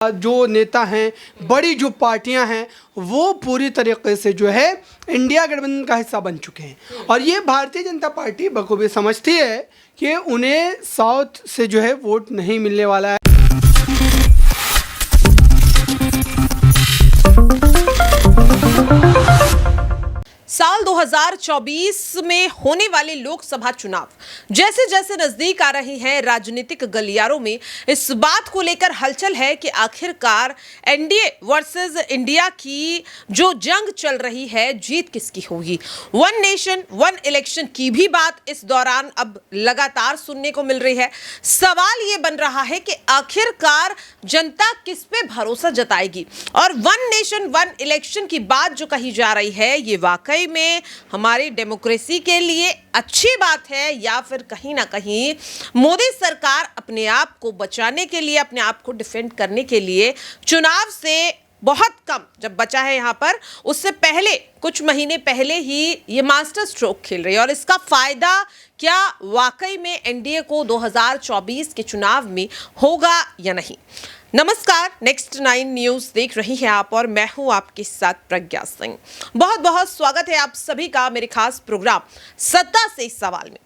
जो नेता हैं, बड़ी जो पार्टियां हैं, वो पूरी तरीके से जो है इंडिया गठबंधन का हिस्सा बन चुके हैं। और ये भारतीय जनता पार्टी बखूबी समझती है कि उन्हें साउथ से जो है वोट नहीं मिलने वाला है। साल 2024 में होने वाले लोकसभा चुनाव जैसे जैसे नजदीक आ रहे हैं, राजनीतिक गलियारों में इस बात को लेकर हलचल है कि आखिरकार एनडीए वर्सेस इंडिया की जो जंग चल रही है, जीत किसकी होगी। वन नेशन वन इलेक्शन की भी बात इस दौरान अब लगातार सुनने को मिल रही है। सवाल ये बन रहा है कि आखिरकार जनता किस पे भरोसा जताएगी, और वन नेशन वन इलेक्शन की बात जो कही जा रही है, ये वाकई में हमारी डेमोक्रेसी के लिए अच्छी बात है या फिर कहीं ना कहीं मोदी सरकार अपने आप को बचाने के लिए, अपने आप को डिफेंड करने के लिए चुनाव से बहुत कम जब बचा है यहां पर, उससे पहले कुछ महीने पहले ही ये मास्टर स्ट्रोक खेल रही है। और इसका फायदा क्या वाकई में एनडीए को 2024 के चुनाव में होगा या नहीं। नमस्कार, नेक्स्ट 9 न्यूज देख रही हैं आप और मैं हूं आपके साथ प्रज्ञा सिंह। बहुत बहुत स्वागत है आप सभी का मेरे खास प्रोग्राम सत्ता से इस सवाल में।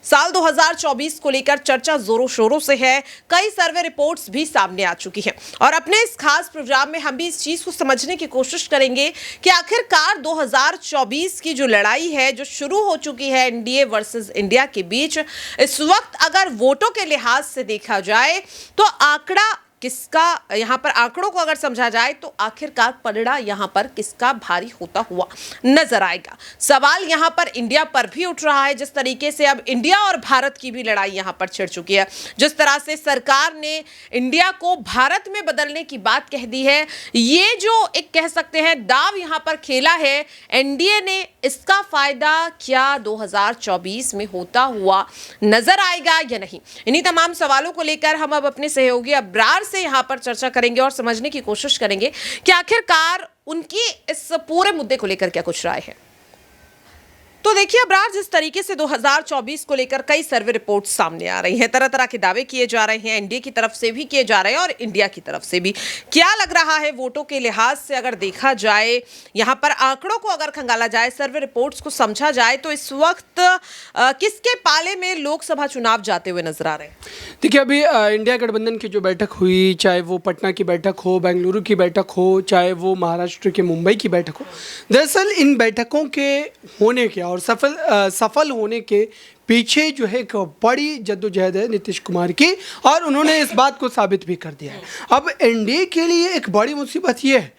साल 2024 को लेकर चर्चा जोरों शोरों से है, कई सर्वे रिपोर्ट्स भी सामने आ चुकी हैं और अपने इस खास प्रोग्राम में हम भी इस चीज को समझने की कोशिश करेंगे कि आखिरकार 2024 की जो लड़ाई है, जो शुरू हो चुकी है एनडीए वर्सेस इंडिया के बीच, इस वक्त अगर वोटों के लिहाज से देखा जाए तो आंकड़ा किसका, यहां पर आंकड़ों को अगर समझा जाए तो आखिरकार पलड़ा यहां पर किसका भारी होता हुआ नजर आएगा। सवाल यहां पर इंडिया पर भी उठ रहा है, जिस तरीके से अब इंडिया और भारत की भी लड़ाई यहां पर छिड़ चुकी है। जिस तरह से सरकार ने इंडिया को भारत में बदलने की बात कह दी है, ये जो एक कह सकते हैं दाव यहां पर खेला है एनडीए ने, इसका फायदा क्या 2024 में होता हुआ नजर आएगा या नहीं। इन्हीं तमाम सवालों को लेकर हम अब अपने सहयोगी अब्रार से यहां पर चर्चा करेंगे और समझने की कोशिश करेंगे कि आखिरकार उनकी इस पूरे मुद्दे को लेकर क्या कुछ राय है। तो देखिए अब्रार, जिस तरीके से 2024 को लेकर कई सर्वे रिपोर्ट्स सामने आ रही हैं, तरह तरह के दावे किए जा रहे हैं, एनडीए की तरफ से भी किए जा रहे हैं और इंडिया की तरफ से भी। क्या लग रहा है वोटों के लिहाज से अगर देखा जाए, यहां पर आंकड़ों को अगर खंगाला जाए, सर्वे रिपोर्ट्स को समझा जाए, तो इस वक्त किसके पाले में लोकसभा चुनाव जाते हुए नजर आ रहे हैं? देखिए, अभी इंडिया गठबंधन की जो बैठक हुई, चाहे वो पटना की बैठक हो, बेंगलुरु की बैठक हो, चाहे वो महाराष्ट्र के मुंबई की बैठक हो, दरअसल इन बैठकों के होने के और सफल होने के पीछे जो है एक बड़ी जद्दोजहद है नीतीश कुमार की, और उन्होंने इस बात को साबित भी कर दिया है। अब एनडीए के लिए एक बड़ी मुसीबत ये है,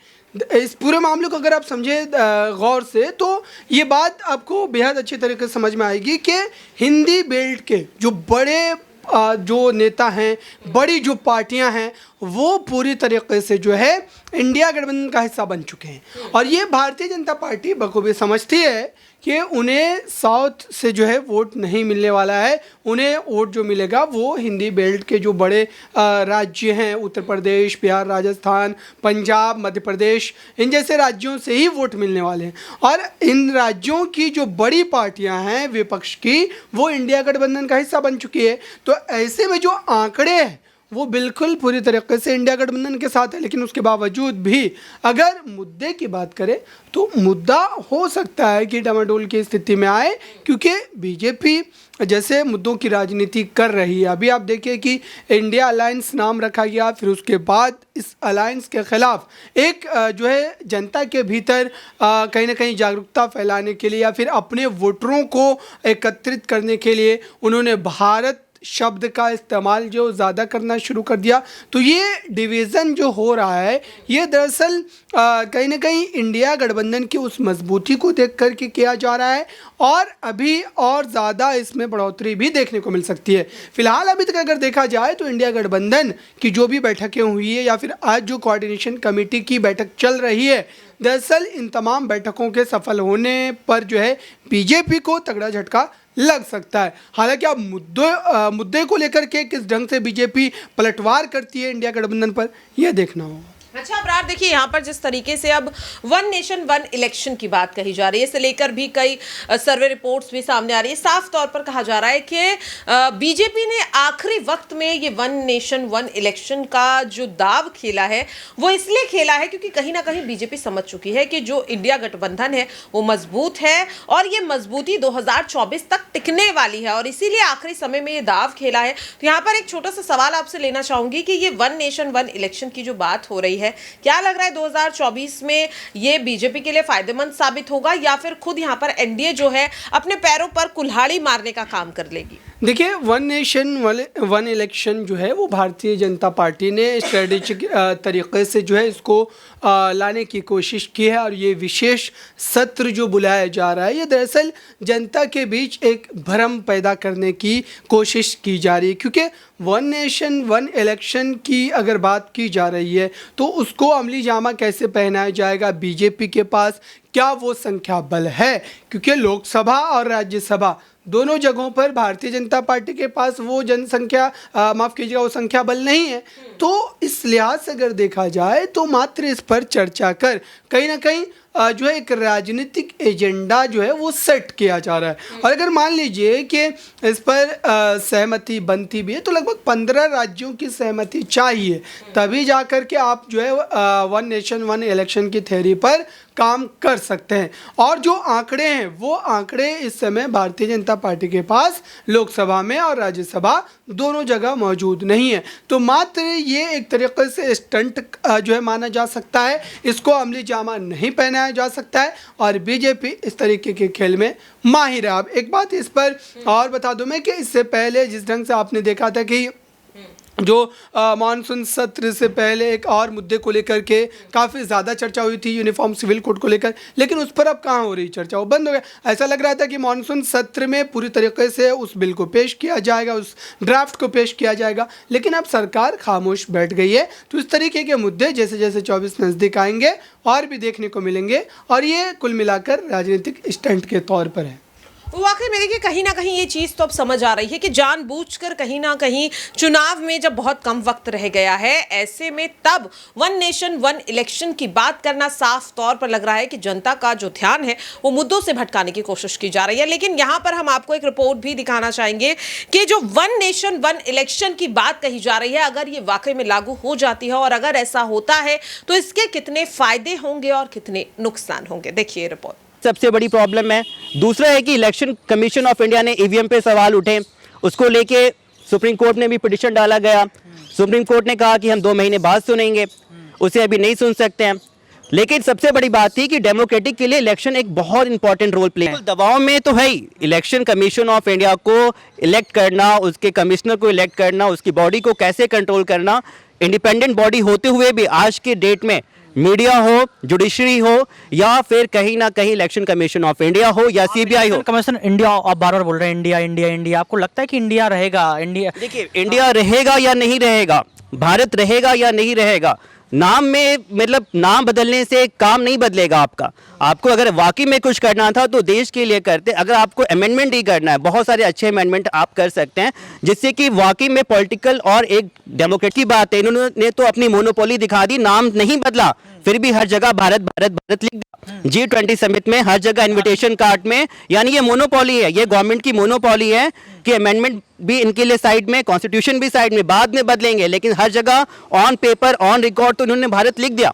इस पूरे मामले को अगर आप समझे गौर से, तो ये बात आपको बेहद अच्छी तरीके से समझ में आएगी कि हिंदी बेल्ट के जो बड़े जो नेता हैं, बड़ी जो पार्टियां हैं, वो पूरी तरीके से जो है इंडिया गठबंधन का हिस्सा बन चुके हैं। और ये भारतीय जनता पार्टी बखूबी समझती है कि उन्हें साउथ से जो है वोट नहीं मिलने वाला है। उन्हें वोट जो मिलेगा वो हिंदी बेल्ट के जो बड़े राज्य हैं, उत्तर प्रदेश, बिहार, राजस्थान, पंजाब, मध्य प्रदेश, इन जैसे राज्यों से ही वोट मिलने वाले हैं। और इन राज्यों की जो बड़ी पार्टियां हैं विपक्ष की, वो इंडिया गठबंधन का हिस्सा बन चुकी है। तो ऐसे में जो आंकड़े हैं वो बिल्कुल पूरी तरीके से इंडिया गठबंधन के साथ है। लेकिन उसके बावजूद भी अगर मुद्दे की बात करें तो मुद्दा हो सकता है कि डामाडोल की स्थिति में आए, क्योंकि बीजेपी जैसे मुद्दों की राजनीति कर रही है। अभी आप देखिए कि इंडिया अलायंस नाम रखा गया, फिर उसके बाद इस अलायंस के खिलाफ एक जो है जनता के भीतर कहीं ना कहीं जागरूकता फैलाने के लिए या फिर अपने वोटरों को एकत्रित करने के लिए उन्होंने भारत शब्द का इस्तेमाल जो ज़्यादा करना शुरू कर दिया। तो ये डिवीज़न जो हो रहा है, ये दरअसल कहीं ना कहीं इंडिया गठबंधन की उस मजबूती को देख कर के किया जा रहा है, और अभी और ज़्यादा इसमें बढ़ोतरी भी देखने को मिल सकती है। फिलहाल अभी तक अगर देखा जाए तो इंडिया गठबंधन की जो भी बैठकें हुई है या फिर आज जो कोऑर्डिनेशन कमेटी की बैठक चल रही है, दरअसल इन तमाम बैठकों के सफल होने पर जो है बीजेपी को तगड़ा झटका लग सकता है। हालांकि अब मुद्दे को लेकर के किस ढंग से बीजेपी पलटवार करती है इंडिया गठबंधन पर, यह देखना होगा। अच्छा अबरार, देखिए यहाँ पर जिस तरीके से अब वन नेशन वन इलेक्शन की बात कही जा रही है, इसे लेकर भी कई सर्वे रिपोर्ट्स भी सामने आ रही है। साफ तौर पर कहा जा रहा है कि बीजेपी ने आखिरी वक्त में ये वन नेशन वन इलेक्शन का जो दाव खेला है वो इसलिए खेला है क्योंकि कहीं ना कहीं बीजेपी समझ चुकी है कि जो इंडिया गठबंधन है वो मजबूत है और ये मजबूती 2024 तक टिकने वाली है और इसीलिए आखिरी समय में ये दाव खेला है। तो यहाँ पर एक छोटा सा सवाल आपसे लेना चाहूंगी कि ये वन नेशन वन इलेक्शन की जो बात हो रही है, क्या लग रहा है 2024 में ये बीजेपी के लिए फायदेमंद साबित होगा या फिर खुद यहाँ पर एनडीए जो है अपने पैरों पर कुल्हाड़ी मारने का काम कर लेगी? देखिए, वन नेशन वन इलेक्शन जो है वो भारतीय जनता पार्टी ने स्ट्रेटेजिक तरीके से जो है इसको लाने की कोशिश की है और ये विशेष सत्र जो बुलाया जा रहा है ये दरअसल जनता के बीच एक भ्रम पैदा करने की कोशिश की जा रही है। क्योंकि वन नेशन वन इलेक्शन की अगर बात की जा रही है तो उसको अमली जामा कैसे पहनाया जाएगा, बीजेपी के पास क्या वो संख्या बल है? क्योंकि लोकसभा और राज्यसभा दोनों जगहों पर भारतीय जनता पार्टी के पास वो जनसंख्या माफ़ कीजिएगा वो संख्या बल नहीं है। तो इस लिहाज से अगर देखा जाए तो मात्र इस पर चर्चा कर कहीं ना कहीं जो है एक राजनीतिक एजेंडा जो है वो सेट किया जा रहा है। और अगर मान लीजिए कि इस पर सहमति बनती भी है तो लगभग 15 राज्यों की सहमति चाहिए, तभी जाकर के आप जो है वन नेशन वन इलेक्शन की थ्योरी पर काम कर सकते हैं। और जो आंकड़े हैं वो आंकड़े इस समय भारतीय जनता पार्टी के पास लोकसभा में और राज्यसभा दोनों जगह मौजूद नहीं है। तो मात्र ये एक तरीके से स्टंट जो है माना जा सकता है, इसको अमली जामा नहीं पहनाया जा सकता है और बीजेपी इस तरीके के खेल में माहिर है। अब एक बात इस पर और बता दूं मैं कि इससे पहले जिस ढंग से आपने देखा था कि जो मानसून सत्र से पहले एक और मुद्दे को लेकर के काफ़ी ज़्यादा चर्चा हुई थी यूनिफॉर्म सिविल कोड को लेकर, लेकिन उस पर अब कहाँ हो रही चर्चा, वो बंद हो गया। ऐसा लग रहा था कि मानसून सत्र में पूरी तरीके से उस बिल को पेश किया जाएगा, उस ड्राफ्ट को पेश किया जाएगा, लेकिन अब सरकार खामोश बैठ गई है। तो इस तरीके के मुद्दे जैसे जैसे 24 नज़दीक आएंगे और भी देखने को मिलेंगे और ये कुल मिलाकर राजनीतिक स्टंट के तौर पर है। वाकई में देखिए कहीं ना कहीं ये चीज़ तो अब समझ आ रही है कि जानबूझकर कहीं ना कहीं चुनाव में जब बहुत कम वक्त रह गया है ऐसे में तब वन नेशन वन इलेक्शन की बात करना साफ तौर पर लग रहा है कि जनता का जो ध्यान है वो मुद्दों से भटकाने की कोशिश की जा रही है। लेकिन यहाँ पर हम आपको एक रिपोर्ट भी दिखाना चाहेंगे कि जो वन नेशन वन इलेक्शन की बात कही जा रही है अगर ये वाकई में लागू हो जाती है और अगर ऐसा होता है तो इसके कितने फायदे होंगे और कितने नुकसान होंगे, देखिए रिपोर्ट। सबसे बड़ी प्रॉब्लम है। दूसरा है कि इलेक्शन कमीशन ऑफ इंडिया ने ईवीएम पे सवाल उठे, उसको लेके सुप्रीम कोर्ट ने भी पिटीशन डाला गया। सुप्रीम कोर्ट ने कहा कि हम 2 महीने बाद सुनेंगे, उसे अभी नहीं सुन सकते हैं। लेकिन सबसे बड़ी बात थी कि डेमोक्रेटिक के लिए इलेक्शन एक बहुत इंपॉर्टेंट रोल प्ले है। दबाव में तो है ही, इलेक्शन कमीशन ऑफ इंडिया को इलेक्ट करना, उसके कमिश्नर को इलेक्ट करना, उसकी बॉडी को कैसे कंट्रोल करना, इंडिपेंडेंट बॉडी होते हुए भी आज के डेट में मीडिया हो, जुडिशरी हो या फिर कहीं ना कहीं इलेक्शन कमीशन ऑफ इंडिया हो या सीबीआई हो। कमीशन इंडिया आप बार बार बोल रहे हैं इंडिया इंडिया इंडिया, आपको लगता है कि इंडिया रहेगा? इंडिया देखिए, इंडिया रहेगा या नहीं रहेगा, भारत रहेगा या नहीं रहेगा, नाम में मतलब नाम बदलने से काम नहीं बदलेगा आपका। आपको अगर वाकई में कुछ करना था तो देश के लिए करते। अगर आपको अमेंडमेंट ही करना है, बहुत सारे अच्छे अमेंडमेंट आप कर सकते हैं जिससे कि वाकई में पॉलिटिकल और एक डेमोक्रेट की बात है। इन्होंने तो अपनी मोनोपोली दिखा दी, नाम नहीं बदला, फिर भी हर जगह भारत भारत भारत लिख दिया। G20 समिट में हर जगह इन्विटेशन कार्ड में, यानी ये मोनोपोली है, ये गवर्नमेंट की मोनोपोली है कि अमेंडमेंट भी इनके लिए साइड में, कॉन्स्टिट्यूशन भी साइड में, बाद में बदलेंगे, लेकिन हर जगह ऑन पेपर ऑन रिकॉर्ड तो इन्होंने भारत लिख दिया।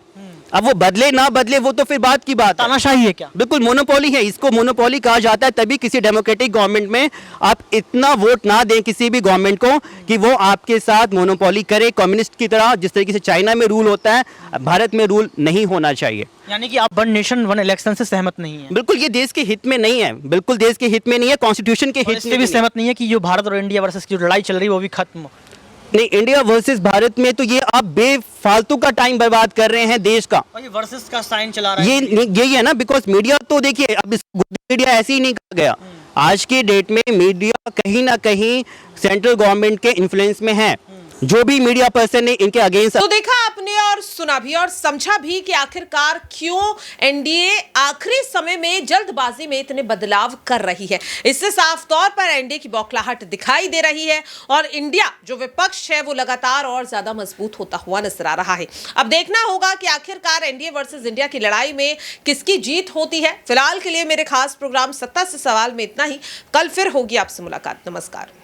अब वो बदले ना बदले वो तो फिर बात की बात है। तानाशाही है क्या? बिल्कुल मोनोपोली है, इसको मोनोपोली कहा जाता है। तभी किसी डेमोक्रेटिक गवर्नमेंट में आप इतना वोट ना दें किसी भी गवर्नमेंट को कि वो आपके साथ मोनोपोली करे, कम्युनिस्ट की तरह। जिस तरीके से चाइना में रूल होता है, भारत में रूल नहीं होना चाहिए। यानी कि आप वन नेशन वन इलेक्शन से सहमत नहीं है? बिल्कुल, ये देश के हित में नहीं है, बिल्कुल देश के हित में नहीं है, कॉन्स्टिट्यूशन के हित में भी सहमत नहीं है कि जो भारत और इंडिया वर्सेस की जो लड़ाई चल रही है वो भी खत्म? नहीं, इंडिया वर्सेस भारत में तो ये आप बेफालतू का टाइम बर्बाद कर रहे हैं देश का। और ये वर्सेस का साइन चला रहा है, ये यही है ना, बिकॉज मीडिया तो देखिए, अब मीडिया ऐसे ही नहीं कहा गया। आज के डेट में मीडिया कहीं ना कहीं सेंट्रल गवर्नमेंट के इन्फ्लुएंस में है। जो भी मीडिया पर्सन ने इनके अगेंस्ट तो देखा आपने और सुना भी और समझा भी कि आखिरकार क्यों एनडीए आखिरी समय में जल्दबाजी में इतने बदलाव कर रही है। इससे साफ तौर पर एनडीए की बौखलाहट दिखाई दे रही है और इंडिया जो विपक्ष है वो लगातार और ज्यादा मजबूत होता हुआ नजर आ रहा है। अब देखना होगा कि आखिरकार एनडीए वर्सेस इंडिया की लड़ाई में किसकी जीत होती है। फिलहाल के लिए मेरे खास प्रोग्राम सत्ता से सवाल में इतना ही। कल फिर होगी आपसे मुलाकात। नमस्कार।